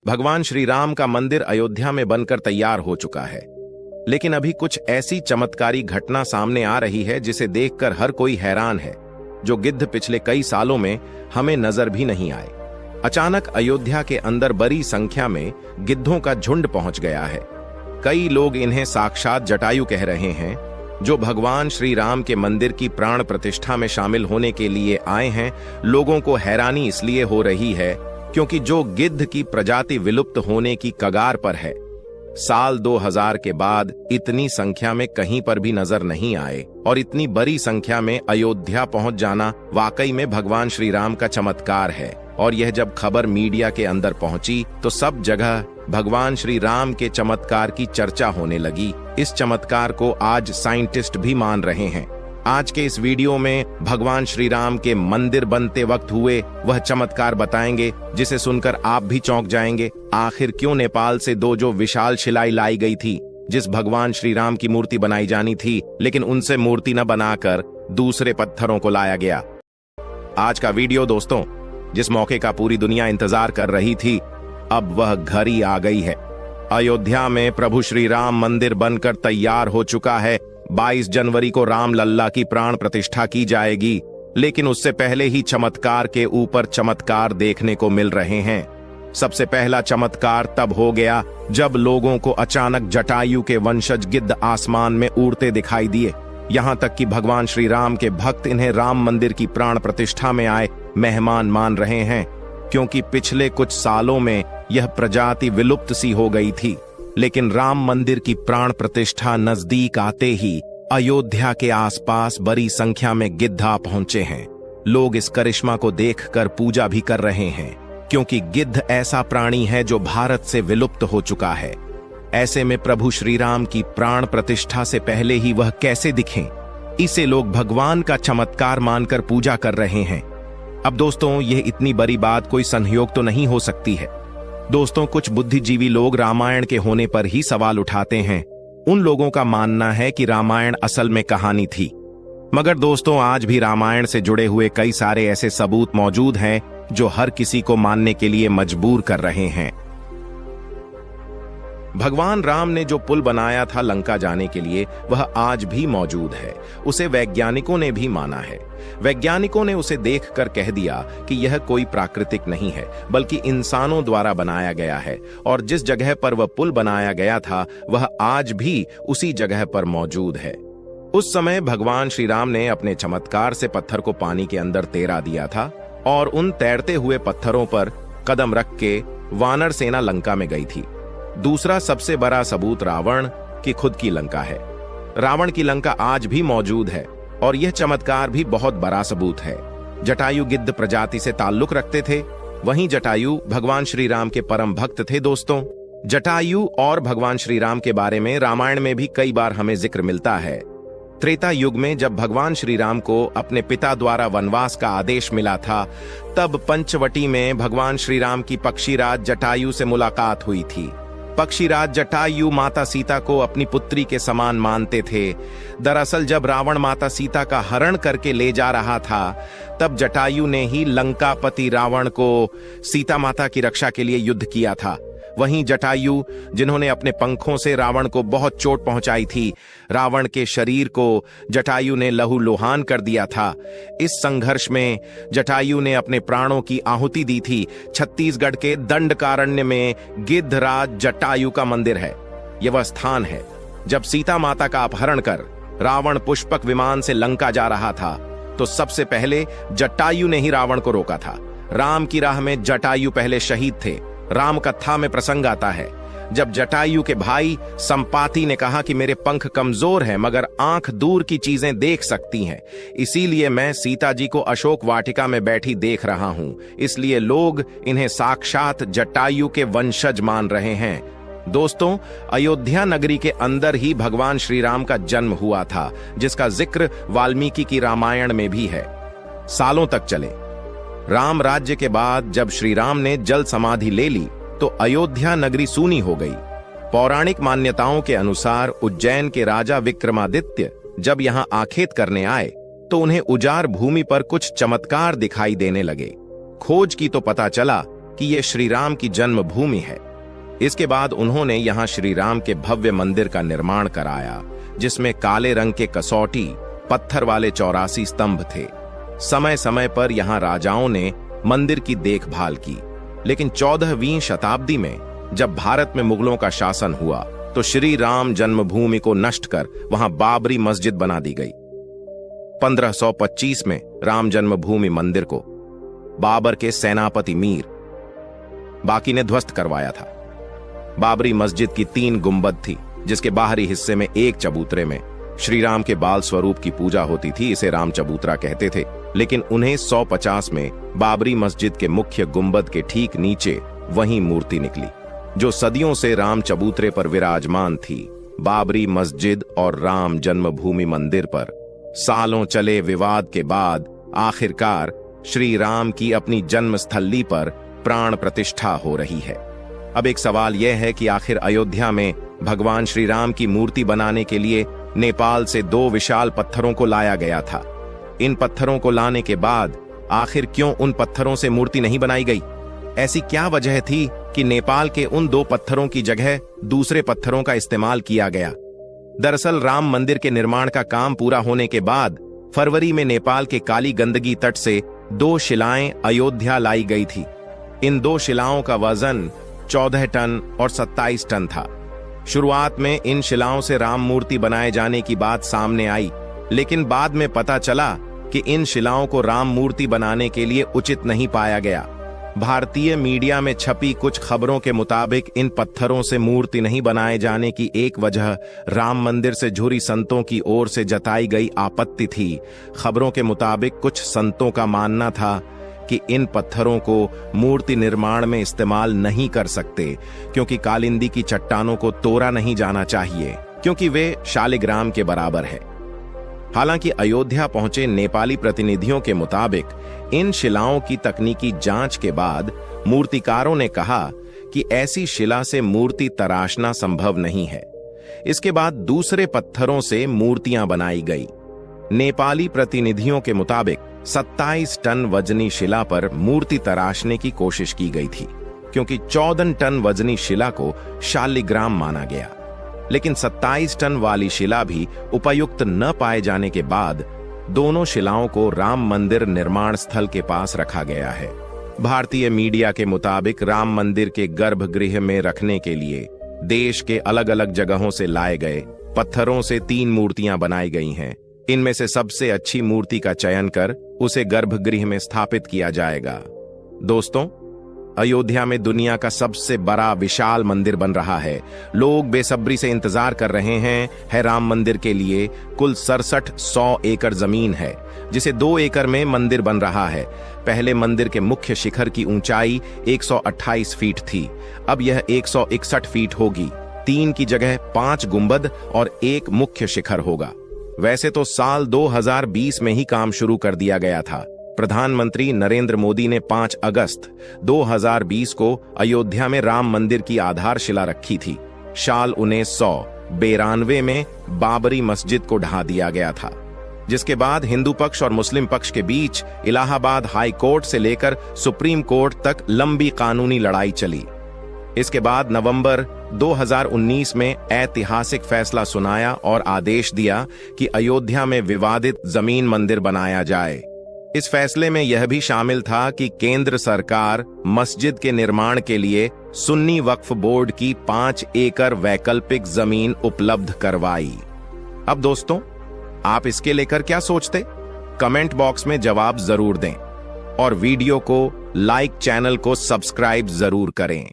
भगवान श्री राम का मंदिर अयोध्या में बनकर तैयार हो चुका है, लेकिन अभी कुछ ऐसी चमत्कारी घटना सामने आ रही है जिसे देखकर हर कोई हैरान है, जो गिद्ध पिछले कई सालों में हमें नजर भी नहीं आए। अचानक अयोध्या के अंदर बड़ी संख्या में गिद्धों का झुंड पहुंच गया है। कई लोग इन्हें साक्षात जटायु कह रहे हैं, जो भगवान श्री राम के मंदिर की प्राण प्रतिष्ठा में शामिल होने के लिए आए हैं। लोगों को हैरानी इसलिए हो रही है क्योंकि जो गिद्ध की प्रजाति विलुप्त होने की कगार पर है, साल 2000 के बाद इतनी संख्या में कहीं पर भी नजर नहीं आए, और इतनी बड़ी संख्या में अयोध्या पहुंच जाना वाकई में भगवान श्री राम का चमत्कार है। और यह जब खबर मीडिया के अंदर पहुंची तो सब जगह भगवान श्री राम के चमत्कार की चर्चा होने लगी। इस चमत्कार को आज साइंटिस्ट भी मान रहे हैं। आज के इस वीडियो में भगवान श्री राम के मंदिर बनते वक्त हुए वह चमत्कार बताएंगे, जिसे सुनकर आप भी चौंक जाएंगे। आखिर क्यों नेपाल से दो जो विशाल शिलाएं लाई गई थी, जिस भगवान श्री राम की मूर्ति बनाई जानी थी, लेकिन उनसे मूर्ति न बनाकर दूसरे पत्थरों को लाया गया। आज का वीडियो दोस्तों, जिस मौके का पूरी दुनिया इंतजार कर रही थी, अब वह घड़ी आ गई है। अयोध्या में प्रभु श्री राम मंदिर बनकर तैयार हो चुका है। 22 जनवरी को राम लल्ला की प्राण प्रतिष्ठा की जाएगी, लेकिन उससे पहले ही चमत्कार के ऊपर चमत्कार देखने को मिल रहे हैं। सबसे पहला चमत्कार तब हो गया जब लोगों को अचानक जटायु के वंशज गिद्ध आसमान में उड़ते दिखाई दिए। यहां तक कि भगवान श्री राम के भक्त इन्हें राम मंदिर की प्राण प्रतिष्ठा में आए मेहमान मान रहे हैं, क्योंकि पिछले कुछ सालों में यह प्रजाति विलुप्त सी हो गई थी। लेकिन राम मंदिर की प्राण प्रतिष्ठा नजदीक आते ही अयोध्या के आसपास बड़ी संख्या में गिद्ध आ पहुंचे हैं। लोग इस करिश्मा को देखकर पूजा भी कर रहे हैं, क्योंकि गिद्ध ऐसा प्राणी है जो भारत से विलुप्त हो चुका है। ऐसे में प्रभु श्री राम की प्राण प्रतिष्ठा से पहले ही वह कैसे दिखें, इसे लोग भगवान का चमत्कार मानकर पूजा कर रहे हैं। अब दोस्तों, यह इतनी बड़ी बात कोई संयोग तो नहीं हो सकती है। दोस्तों, कुछ बुद्धिजीवी लोग रामायण के होने पर ही सवाल उठाते हैं। उन लोगों का मानना है कि रामायण असल में कहानी थी। मगर दोस्तों, आज भी रामायण से जुड़े हुए कई सारे ऐसे सबूत मौजूद हैं जो हर किसी को मानने के लिए मजबूर कर रहे हैं। भगवान राम ने जो पुल बनाया था लंका जाने के लिए, वह आज भी मौजूद है। उसे वैज्ञानिकों ने भी माना है। वैज्ञानिकों ने उसे देखकर कह दिया कि यह कोई प्राकृतिक नहीं है, बल्कि इंसानों द्वारा बनाया गया है। और जिस जगह पर वह पुल बनाया गया था, वह आज भी उसी जगह पर मौजूद है। उस समय भगवान श्री राम ने अपने चमत्कार से पत्थर को पानी के अंदर तैरा दिया था, और उन तैरते हुए पत्थरों पर कदम रख के वानर सेना लंका में गई थी। दूसरा सबसे बड़ा सबूत रावण की खुद की लंका है। रावण की लंका आज भी मौजूद है, और यह चमत्कार भी बहुत बड़ा सबूत है। जटायु गिद्ध प्रजाति से ताल्लुक रखते थे। वहीं जटायु भगवान श्री राम के परम भक्त थे। दोस्तों, जटायु और भगवान श्री राम के बारे में रामायण में भी कई बार हमें जिक्र मिलता है। त्रेता युग में जब भगवान श्री राम को अपने पिता द्वारा वनवास का आदेश मिला था, तब पंचवटी में भगवान श्री राम की पक्षीराज जटायु से मुलाकात हुई थी। पक्षीराज जटायु माता सीता को अपनी पुत्री के समान मानते थे। दरअसल जब रावण माता सीता का हरण करके ले जा रहा था, तब जटायु ने ही लंकापति रावण को सीता माता की रक्षा के लिए युद्ध किया था। वहीं जटायु, जिन्होंने अपने पंखों से रावण को बहुत चोट पहुंचाई थी, रावण के शरीर को जटायु ने लहूलुहान कर दिया था। इस संघर्ष में जटायु ने अपने प्राणों की आहुति दी थी। छत्तीसगढ़ के दंडकारण्य में गिद्धराज जटायु का मंदिर है। यह वह स्थान है जब सीता माता का अपहरण कर रावण पुष्पक विमान से लंका जा रहा था, तो सबसे पहले जटायु ने ही रावण को रोका था। राम की राह में जटायु पहले शहीद थे। राम कथा में प्रसंग आता है जब जटायु के भाई संपाति ने कहा कि मेरे पंख कमजोर हैं, मगर आंख दूर की चीजें देख सकती हैं, इसीलिए मैं सीता जी को अशोक वाटिका में बैठी देख रहा हूं। इसलिए लोग इन्हें साक्षात जटायु के वंशज मान रहे हैं। दोस्तों, अयोध्या नगरी के अंदर ही भगवान श्री राम का जन्म हुआ था, जिसका जिक्र वाल्मीकि की रामायण में भी है। सालों तक चले राम राज्य के बाद जब श्री राम ने जल समाधि ले ली, तो अयोध्या नगरी सूनी हो गई। पौराणिक मान्यताओं के अनुसार उज्जैन के राजा विक्रमादित्य जब यहाँ आखेट करने आए, तो उन्हें उजाड़ भूमि पर कुछ चमत्कार दिखाई देने लगे। खोज की तो पता चला कि ये श्री राम की जन्मभूमि है। इसके बाद उन्होंने यहाँ श्री राम के भव्य मंदिर का निर्माण कराया, जिसमें काले रंग के कसौटी पत्थर वाले 84 स्तंभ थे। समय समय पर यहाँ राजाओं ने मंदिर की देखभाल की, लेकिन 14वीं शताब्दी में जब भारत में मुगलों का शासन हुआ तो श्री राम जन्मभूमि को नष्ट कर वहां बाबरी मस्जिद बना दी गई। 1525 में राम जन्मभूमि मंदिर को बाबर के सेनापति मीर बाकी ने ध्वस्त करवाया था। बाबरी मस्जिद की 3 गुंबद थी, जिसके बाहरी हिस्से में एक चबूतरे में श्री राम के बाल स्वरूप की पूजा होती थी। इसे राम चबूतरा कहते थे। लेकिन 1950 में बाबरी मस्जिद के मुख्य गुंबद के ठीक नीचे वही मूर्ति निकली, जो सदियों से राम चबूतरे पर विराजमान थी। बाबरी मस्जिद और राम जन्मभूमि मंदिर पर सालों चले विवाद के बाद आखिरकार श्री राम की अपनी जन्मस्थली पर प्राण प्रतिष्ठा हो रही है। अब एक सवाल यह है कि आखिर अयोध्या में भगवान श्री राम की मूर्ति बनाने के लिए नेपाल से 2 विशाल पत्थरों को लाया गया था। इन पत्थरों को लाने के बाद आखिर क्यों उन पत्थरों से मूर्ति नहीं बनाई गई? ऐसी क्या वजह थी कि नेपाल के उन 2 पत्थरों की जगह दूसरे पत्थरों का इस्तेमाल किया गया? दरअसल राम मंदिर के निर्माण का काम पूरा होने के बाद फरवरी में नेपाल के काली गंदगी तट से 2 शिलाएं अयोध्या लाई गई थी। इन 2 शिलाओं का वजन 14 टन और 27 टन था। शुरुआत में इन शिलाओं से राम मूर्ति बनाए जाने की बात सामने आई, लेकिन बाद में पता चला कि इन शिलाओं को राम मूर्ति बनाने के लिए उचित नहीं पाया गया। भारतीय मीडिया में छपी कुछ खबरों के मुताबिक इन पत्थरों से मूर्ति नहीं बनाए जाने की एक वजह राम मंदिर से जुड़ी संतों की ओर से जताई गई आपत्ति थी। खबरों के मुताबिक कुछ संतों का मानना था कि इन पत्थरों को मूर्ति निर्माण में इस्तेमाल नहीं कर सकते, क्योंकि कालिंदी की चट्टानों को तोड़ा नहीं जाना चाहिए, क्योंकि वे शालिग्राम के बराबर है। हालांकि अयोध्या पहुंचे नेपाली प्रतिनिधियों के मुताबिक इन शिलाओं की तकनीकी जांच के बाद मूर्तिकारों ने कहा कि ऐसी शिला से मूर्ति तराशना संभव नहीं है। इसके बाद दूसरे पत्थरों से मूर्तियां बनाई गई। नेपाली प्रतिनिधियों के मुताबिक 27 टन वजनी शिला पर मूर्ति तराशने की कोशिश की गई थी, क्योंकि 14 टन वजनी शिला को शालिग्राम माना गया। लेकिन 27 टन वाली शिला भी उपयुक्त न पाए जाने के बाद दोनों शिलाओं को राम मंदिर निर्माण स्थल के पास रखा गया है। भारतीय मीडिया के मुताबिक राम मंदिर के गर्भगृह में रखने के लिए देश के अलग अलग जगहों से लाए गए पत्थरों से 3 मूर्तियां बनाई गई हैं। इनमें से सबसे अच्छी मूर्ति का चयन कर उसे गर्भगृह में स्थापित किया जाएगा। दोस्तों, अयोध्या में दुनिया का सबसे बड़ा विशाल मंदिर बन रहा है। लोग बेसब्री से इंतजार कर रहे हैं राम मंदिर के लिए। कुल 6700 एकड़ जमीन है, जिसे 2 एकड़ में मंदिर बन रहा है। पहले मंदिर के मुख्य शिखर की ऊंचाई 128 फीट थी, अब यह 161 फीट होगी। 3 की जगह 5 गुंबद और 1 मुख्य शिखर होगा। वैसे तो साल 2020 में ही काम शुरू कर दिया गया था। प्रधानमंत्री नरेंद्र मोदी ने 5 अगस्त 2020 को अयोध्या में राम मंदिर की आधारशिला रखी थी। साल 1992 में बाबरी मस्जिद को ढा दिया गया था, जिसके बाद हिंदू पक्ष और मुस्लिम पक्ष के बीच इलाहाबाद हाई कोर्ट से लेकर सुप्रीम कोर्ट तक लंबी कानूनी लड़ाई चली। इसके बाद नवंबर 2019 में ऐतिहासिक फैसला सुनाया और आदेश दिया कि अयोध्या में विवादित जमीन मंदिर बनाया जाए। इस फैसले में यह भी शामिल था कि केंद्र सरकार मस्जिद के निर्माण के लिए सुन्नी वक्फ बोर्ड की 5 एकड़ वैकल्पिक जमीन उपलब्ध करवाई। अब दोस्तों, आप इसके लेकर क्या सोचते? कमेंट बॉक्स में जवाब जरूर दें और वीडियो को लाइक, चैनल को सब्सक्राइब जरूर करें।